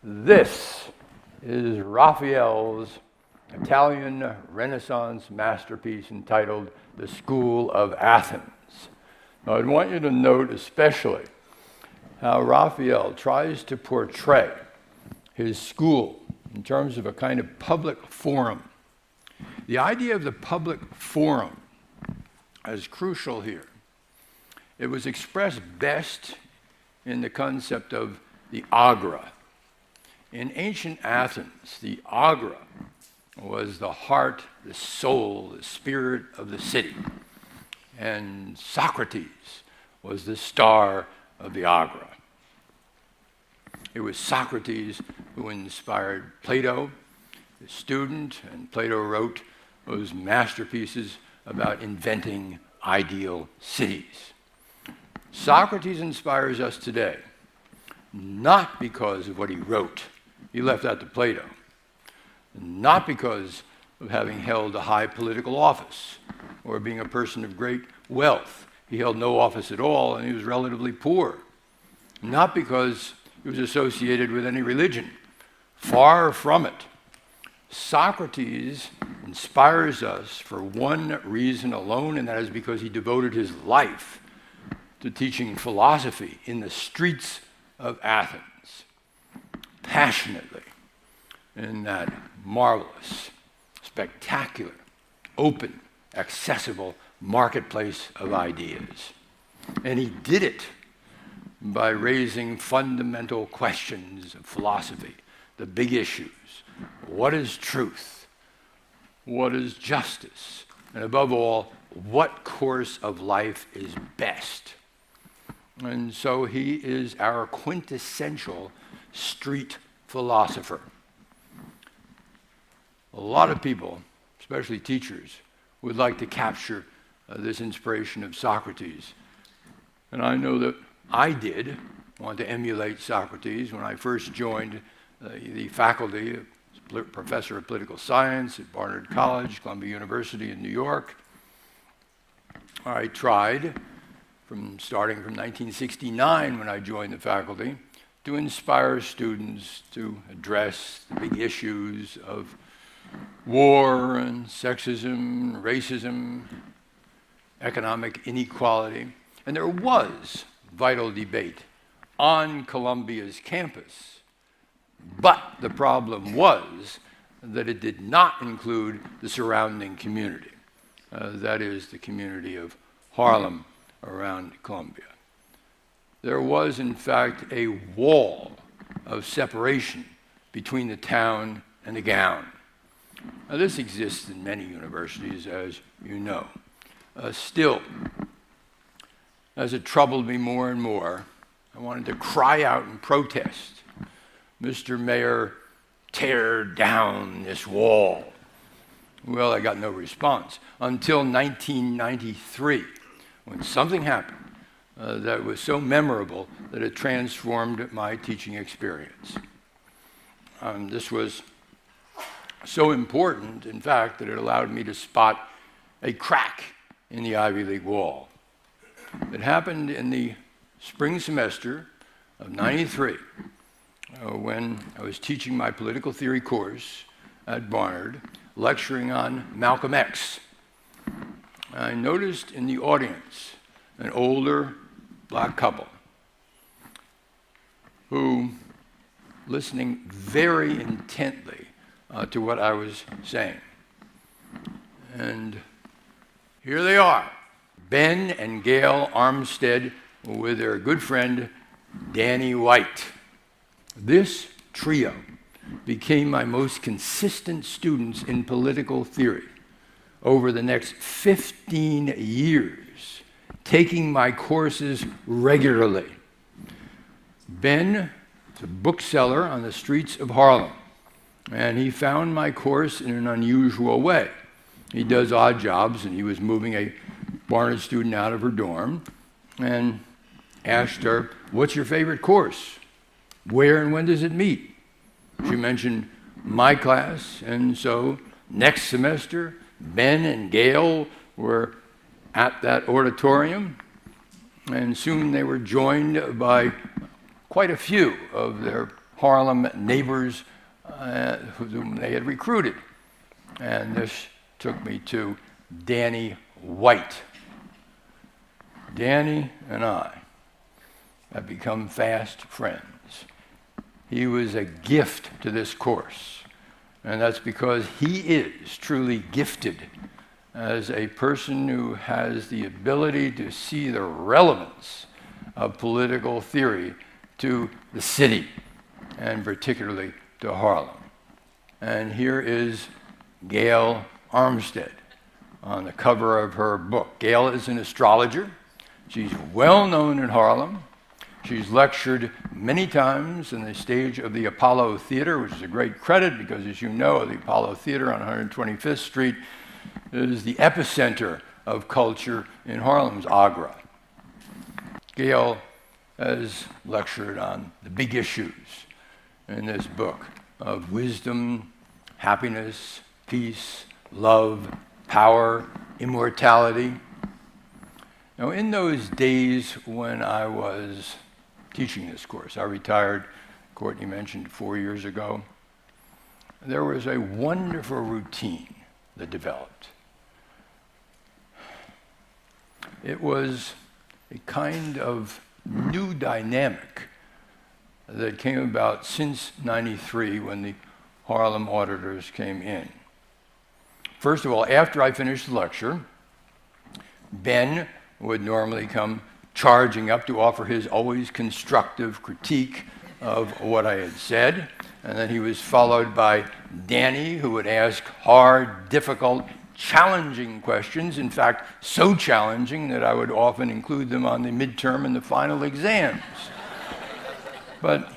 This is Raphael's Italian Renaissance masterpiece entitled The School of Athens. Now, I'd want you to note especially how Raphael tries to portray his school in terms of a kind of public forum. The idea of the public forum is crucial here. It was expressed best in the concept of the agora. In ancient Athens, the agora was the heart, the soul, the spirit of the city. And Socrates was the star of the agora. It was Socrates who inspired Plato, the student, and Plato wrote those masterpieces about inventing ideal cities. Socrates inspires us today, not because of what he wrote. He left that to Plato. Not because of having held a high political office or being a person of great wealth. He held no office at all and he was relatively poor. Not because he was associated with any religion. Far from it. Socrates inspires us for one reason alone, and that is because he devoted his life to teaching philosophy in the streets of Athens, passionately, in that marvelous, spectacular, open, accessible marketplace of ideas. And he did it by raising fundamental questions of philosophy, the big issues. What is truth? What is justice? And above all, what course of life is best? And so he is our quintessential street philosopher. A lot of people, especially teachers, would like to capture this inspiration of Socrates. And I know that I did want to emulate Socrates when I first joined the faculty, professor of political science at Barnard College, Columbia University in New York. I tried, starting from 1969 when I joined the faculty, to inspire students to address the big issues of war and sexism, racism, economic inequality. And there was vital debate on Columbia's campus. But the problem was that it did not include the surrounding community. That is, the community of Harlem around Columbia. There was, in fact, a wall of separation between the town and the gown. Now, this exists in many universities, as you know. Still, as it troubled me more and more, I wanted to cry out and protest. Mr. Mayor, tear down this wall. Well, I got no response until 1993, when something happened that was so memorable that it transformed my teaching experience. This was so important, in fact, that it allowed me to spot a crack in the Ivy League wall. It happened in the spring semester of '93, when I was teaching my political theory course at Barnard, lecturing on Malcolm X. I noticed in the audience an older black couple who, listening very intently to what I was saying. And here they are, Ben and Gail Armstead with their good friend Danny White. This trio became my most consistent students in political theory over the next 15 years, taking my courses regularly. Ben is a bookseller on the streets of Harlem, and he found my course in an unusual way. He does odd jobs, and he was moving a Barnard student out of her dorm and asked her, "What's your favorite course? Where and when does it meet?" She mentioned my class, and so next semester, Ben and Gail were at that auditorium, and soon they were joined by quite a few of their Harlem neighbors whom they had recruited. And this took me to Danny White. Danny and I have become fast friends. He was a gift to this course, and that's because he is truly gifted as a person who has the ability to see the relevance of political theory to the city, and particularly to Harlem. And here is Gail Armstead on the cover of her book. Gail is an astrologer. She's well known in Harlem. She's lectured many times on the stage of the Apollo Theater, which is a great credit because, as you know, the Apollo Theater on 125th Street is the epicenter of culture in Harlem's agora. Gail has lectured on the big issues in this book of wisdom, happiness, peace, love, power, immortality. Now, in those days when I was teaching this course, I retired, Courtney mentioned, 4 years ago, there was a wonderful routine that developed. It was a kind of new dynamic that came about since '93 when the Harlem auditors came in. First of all, after I finished the lecture, Ben would normally come charging up to offer his always constructive critique of what I had said, and then he was followed by Danny, who would ask hard, difficult, challenging questions, in fact, so challenging that I would often include them on the midterm and the final exams. But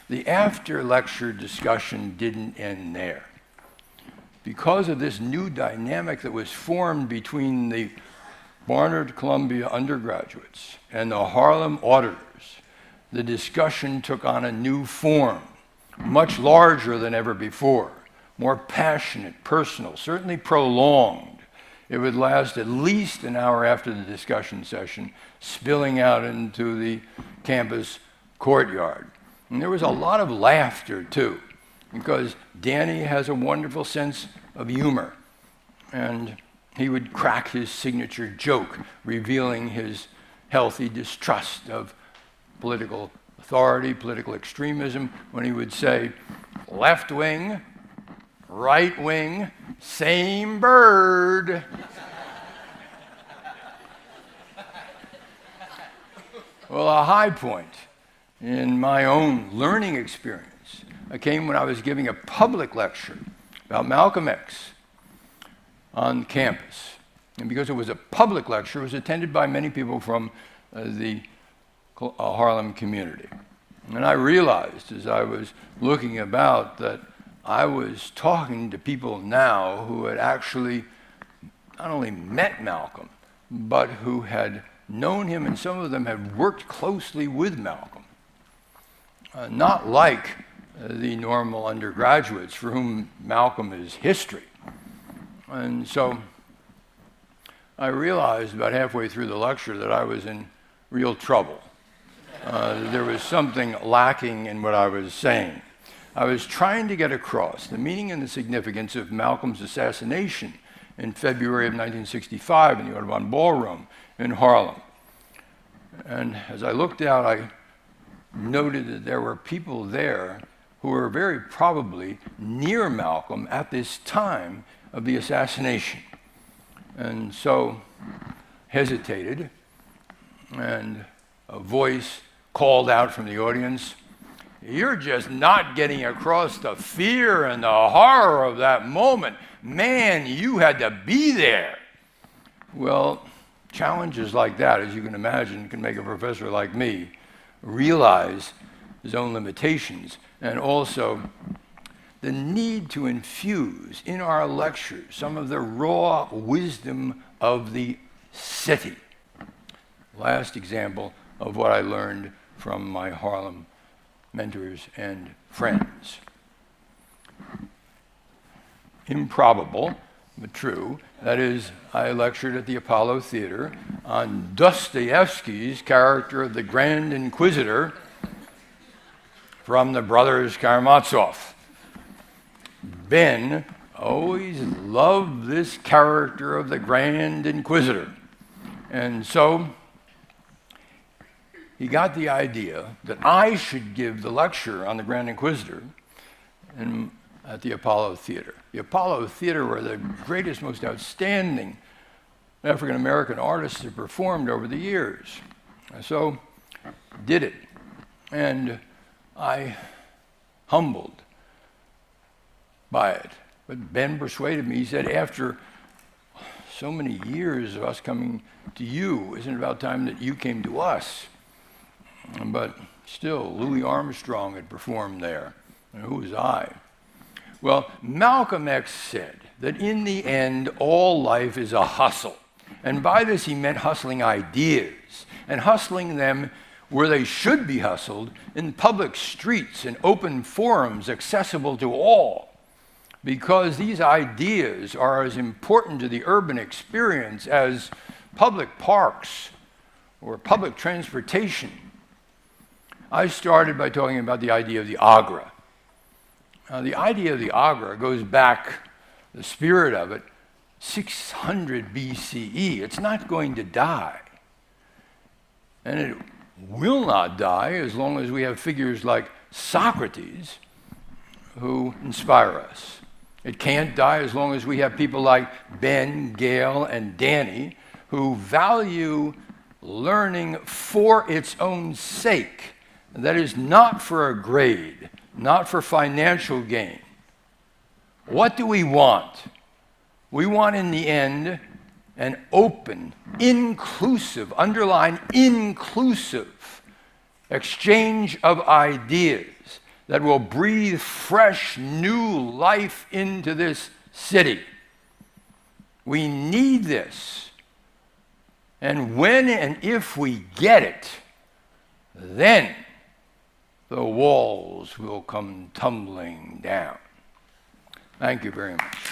the after-lecture discussion didn't end there. Because of this new dynamic that was formed between the Barnard-Columbia undergraduates and the Harlem auditors, the discussion took on a new form, much larger than ever before, more passionate, personal, certainly prolonged. It would last at least an hour after the discussion session, spilling out into the campus courtyard. And there was a lot of laughter, too, because Danny has a wonderful sense of humor, and he would crack his signature joke, revealing his healthy distrust of political authority, political extremism, when he would say, left wing, right wing, same bird. Well, a high point in my own learning experience came when I was giving a public lecture about Malcolm X on campus. And because it was a public lecture, it was attended by many people from the Harlem community. And I realized as I was looking about that I was talking to people now who had actually not only met Malcolm, but who had known him, and some of them had worked closely with Malcolm. Not like the normal undergraduates for whom Malcolm is history. And so I realized about halfway through the lecture that I was in real trouble. There was something lacking in what I was saying. I was trying to get across the meaning and the significance of Malcolm's assassination in February of 1965 in the Audubon Ballroom in Harlem. And as I looked out, I noted that there were people there who were very probably near Malcolm at this time of the assassination. And so hesitated, and a voice called out from the audience, "You're just not getting across the fear and the horror of that moment. Man, you had to be there." Well, challenges like that, as you can imagine, can make a professor like me realize his own limitations, and also the need to infuse in our lectures some of the raw wisdom of the city. Last example of what I learned from my Harlem mentors and friends. Improbable, but true. That is, I lectured at the Apollo Theater on Dostoevsky's character of the Grand Inquisitor, from the brothers Karamazov. Ben always loved this character of the Grand Inquisitor. And so he got the idea that I should give the lecture on the Grand Inquisitor at the Apollo Theater. The Apollo Theater were the greatest, most outstanding African-American artists that performed over the years. So did it. And I humbled by it. But Ben persuaded me. He said, after so many years of us coming to you, isn't it about time that you came to us? But still, Louis Armstrong had performed there. And who was I? Well, Malcolm X said that in the end, all life is a hustle. And by this, he meant hustling ideas and hustling them where they should be hustled, in public streets and open forums accessible to all. Because these ideas are as important to the urban experience as public parks or public transportation. I started by talking about the idea of the agora. Now, the idea of the agora goes back, the spirit of it, 600 BCE. It's not going to die. And it will not die as long as we have figures like Socrates who inspire us. It can't die as long as we have people like Ben, Gail, and Danny who value learning for its own sake. That is, not for a grade, not for financial gain. What do we want? We want, in the end, an open, inclusive, underline inclusive, exchange of ideas that will breathe fresh, new life into this city. We need this. And when and if we get it, then the walls will come tumbling down. Thank you very much.